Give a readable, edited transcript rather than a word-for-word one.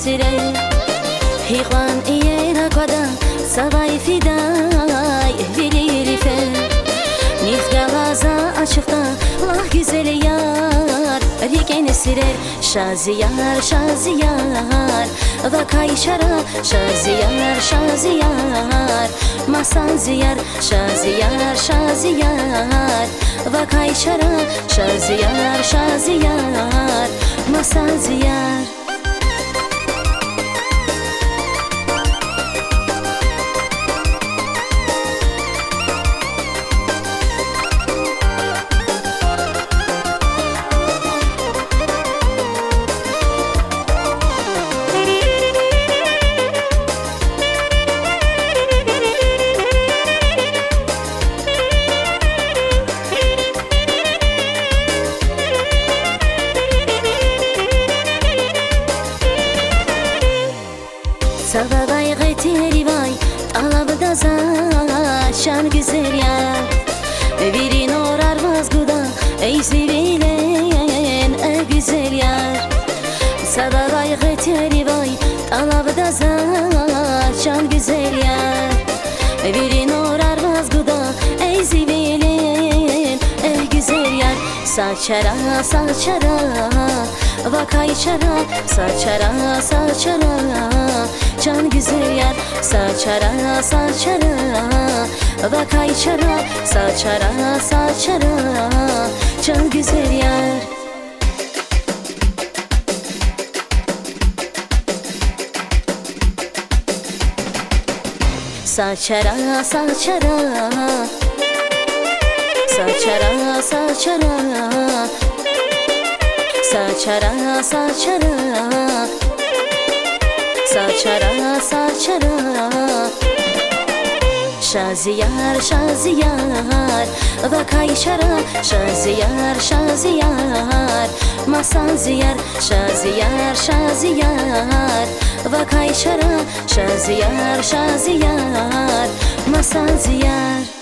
sire Hiqvan iyera qada Savay fiday Vili rife Nifgalaza açıqda Lah güzel yar Rikeni sirer Şaziyar, şaziyar Vakay şara Şaziyar, şaziyar Masan ziyar Şaziyar, şaziyar Vakay şara Şaziyar, şaziyar Masan ziyar Savay gayteri vay Alabı da şan güzel ya Birin orar vazguda Ey sevilen güzel yar Savay gayteri vay Alabı da şan güzel yar Birin orar vazguda Ey sevilen güzel yar Saçara saçara Vakay çara saçara saçara Can güzel yar saçara saçara Vakay çara saçara saçara Can güzel yar Saçara saçara Saçara saçara Saçara saçara Saçara saçara Şaziyar şaziyar Vakay şara Şaziyar şaziyar Masan ziyar Şaziyar şaziyar Vakay şara Şaziyar şaziyar Masan ziyar